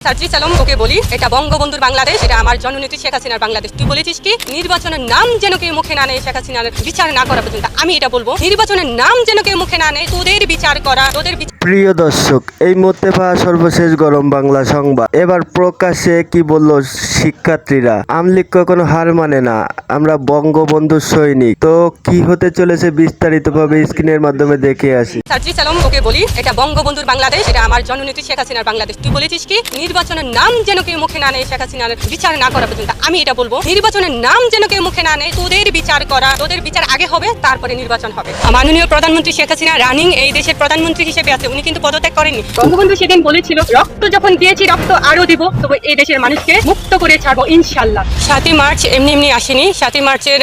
সার্জিস আলম তোকে বলি, এটা বঙ্গবন্ধুর বাংলাদেশ, এটা আমার জননেত্রী শেখ হাসিনার বাংলাদেশ। তুই বলেছিস কি নির্বাচনের নাম যেন কেউ মুখে না নেয় শেখ হাসিনার বিচার না করা পর্যন্ত। আমি এটা বলবো নির্বাচনের নাম যেন কেউ মুখে না নেয়, তোদের বিচার করা, তোদের প্রিয় দর্শক, এই মুহূর্তে পাওয়া সর্বশেষ গরম বাংলা সংবাদ। এবার প্রকাশ্যে কি বলল শিক্ষার্থীরা? আমলিগ কখনো হার মানে না, আমরা বঙ্গবন্ধুর সৈনিক। তো কি হতে চলেছে বিস্তারিতভাবে স্ক্রিনের মাধ্যমে দেখে আসি। সার্জিস আলম তোকে বলি, এটা বঙ্গবন্ধুর বাংলাদেশ, এটা আমার জননেত্রী শেখ হাসিনার বাংলাদেশ। তুই বলেছিস কি নির্বাচনের নাম যেন কেউ মুখে না নেয় শেখ হাসিনার বিচার না করা পর্যন্ত। আমি এটা বলবো নির্বাচনের নাম যেন কেউ মুখে না নেয়, তোদের বিচার করা, তোদের বিচার আগে হবে, তারপরে নির্বাচন হবে। মাননীয় প্রধানমন্ত্রী শেখ হাসিনা রানিং এই দেশের প্রধানমন্ত্রী হিসেবে আছে, উনি কিন্তু পদত্যাগ করেননি। বঙ্গবন্ধু সেদিন বলেছিল রক্ত যখন দিয়েছি রক্ত আরো দিব, তবে এই দেশের মানুষকে মুক্ত করে ছাড়বো ইনশাল্লাহ। 7ই মার্চ এমনি এমনি আসেনি। 7ই মার্চের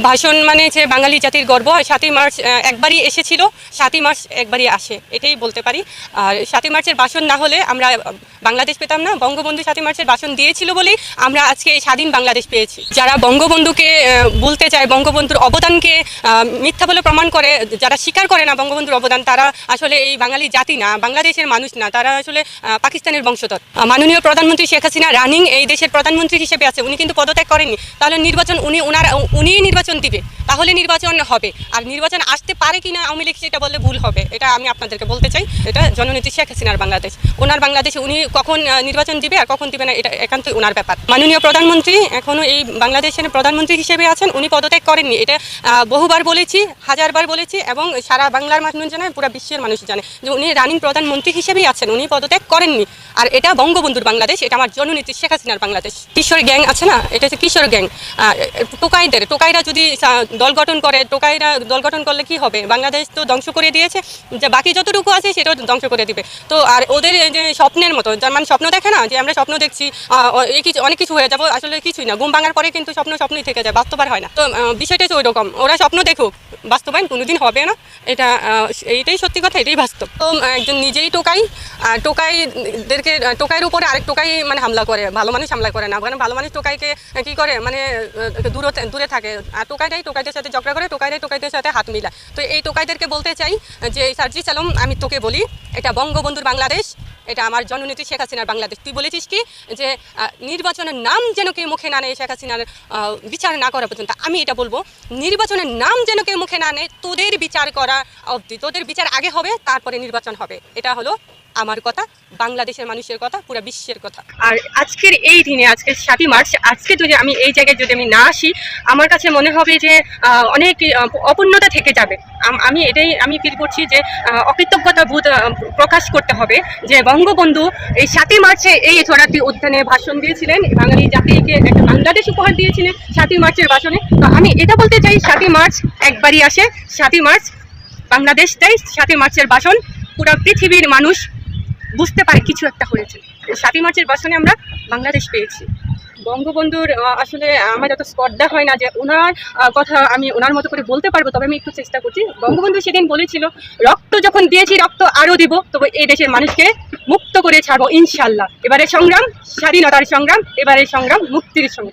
ভাষণ মানে যে বাঙালি জাতির গর্ব। 7ই মার্চ একবারই এসেছিল, 7ই মার্চ একবারই আসে, এটাই বলতে পারি। আর 7ই মার্চের ভাষণ না হলে আমরা বাংলাদেশ পেতাম না। বঙ্গবন্ধু 7ই মার্চের ভাষণ দিয়েছিল বলেই আমরা আজকে এই স্বাধীন বাংলাদেশ পেয়েছি। যারা বঙ্গবন্ধুকে বলতে চায়, বঙ্গবন্ধুর অবদানকে মিথ্যা বলে প্রমাণ করে, যারা স্বীকার করে না বঙ্গবন্ধুর অবদান, তারা আসলে এই বাঙালি জাতি না, বাংলাদেশের মানুষ না, তারা আসলে পাকিস্তানের বংশধর। মাননীয় প্রধানমন্ত্রী শেখ হাসিনা রানিং এই দেশের প্রধানমন্ত্রী হিসেবে আছে, উনি কিন্তু পদত্যাগ করেননি। তাহলে নির্বাচন উনি নির্বাচন দিবে, তাহলে নির্বাচন হবে। আর নির্বাচন আসতে পারে কিনা আওয়ামী লীগ সেটা বললে ভুল হবে। এটা আমি আপনাদেরকে বলতে চাই, এটা জননেত্রী শেখ হাসিনার বাংলাদেশ। ওনার বাংলাদেশে উনি কখন নির্বাচন দিবে আর কখন দিবে না, এটা একান্তই ওনার ব্যাপার। মাননীয় প্রধানমন্ত্রী এখনও এই বাংলাদেশের প্রধানমন্ত্রী হিসেবে আছেন, উনি পদত্যাগ করেননি। এটা বহুবার বলেছি, হাজারবার বলেছি, এবং সারা বাংলার মানুষ জানে, পুরো বিশ্বের মানুষ জানে যে উনি রানিং প্রধানমন্ত্রী হিসেবেই আছেন, উনি পদত্যাগ করেননি। আর এটা বঙ্গবন্ধুর বাংলাদেশ, এটা আমার জননেত্রী শেখ হাসিনার বাংলাদেশ। কিশোর গ্যাং আছে না, এটা হচ্ছে কিশোর গ্যাং। টোকাইরা যদি দল গঠন করে, টোকাইরা দল গঠন করলে কি হবে? বাংলাদেশ তো ধ্বংস করে দিয়েছে, যে বাকি যতটুকু আছে সেটাও ধ্বংস করে দিবে। তো আর ওদের যে স্বপ্নের মতো, যার মানে স্বপ্ন দেখে না, যে আমরা স্বপ্ন দেখছি অনেক কিছু হয়ে যাবো, আসলে কিছুই না। ঘুম ভাঙার পরে কিন্তু স্বপ্নই থেকে যায়, বাস্তব আর হয় না। তো বিষয়টা তো ওই রকম, ওরা স্বপ্ন দেখুক, বাস্তবায়ন কোনোদিন হবে না। এইটাই সত্যি কথা, এটাই বাস্তব। তো একজন নিজেই টোকাইয়ের উপরে আরেক টোকাই মানে হামলা করে, ভালো মানুষ হামলা করে না। কারণ ভালো মানুষ টোকাইকে কি করে, মানে দূরে থাকে। আর টোকাইদের সাথে ঝগড়া করে, টোকাইদের সাথে হাত মিলায়। তো এই টোকাইদেরকে বলতে চাই যে সার্জিস আলম, আমি তোকে বলি, এটা বঙ্গবন্ধুর বাংলাদেশ, এটা আমার জননেত্রী শেখ হাসিনার বাংলাদেশ। তুই বলেছিস কি যে নির্বাচনের নাম যেন কেউ মুখে না নেয় শেখ হাসিনার বিচার না করা পর্যন্ত। আমি এটা বলবো নির্বাচনের নাম যেন কেউ মুখে না নেয়, তোদের বিচার করা অবধি, তোদের বিচার আগে হবে, তারপরে নির্বাচন হবে। এটা হলো আমার কথা, বাংলাদেশের মানুষের কথা, পুরো বিশ্বের কথা। আর আজকের এই দিনে, আজকে 7ই মার্চ, আজকে যদি আমি এই জায়গায় যদি আমি না আসি, আমার কাছে মনে হবে যে অনেক অপূর্ণতা থেকে যাবে। আমি ফিল করছি যে অকৃতজ্ঞতা বোধ প্রকাশ করতে হবে যে বঙ্গবন্ধু এই 7ই মার্চে এই সোহরাওয়ার্দী উদ্যানে ভাষণ দিয়েছিলেন, বাঙালি জাতিকে একটা বাংলাদেশ উপহার দিয়েছিলেন 7ই মার্চের ভাষণে। তো আমি এটা বলতে চাই, 7ই মার্চ একবারই আসে, 7ই মার্চ বাংলাদেশ দেয়, 7ই মার্চের ভাষণ পুরো পৃথিবীর মানুষ বুঝতে পারে কিছু একটা হয়েছে। 7ই মার্চের ভাষণে আমরা বাংলাদেশ পেয়েছি। বঙ্গবন্ধুর আসলে আমার এত স্পর্ধা হয় না যে ওনার কথা আমি ওনার মতো করে বলতে পারবো, তবে আমি একটু চেষ্টা করছি। বঙ্গবন্ধু সেদিন বলেছিল রক্ত যখন দিয়েছি রক্ত আরো দিব, তবে এই দেশের মানুষকে মুক্ত করে ছাড়বো ইনশাল্লাহ। এবারে সংগ্রাম স্বাধীনতার সংগ্রাম, এবারে সংগ্রাম মুক্তির সংগ্রাম।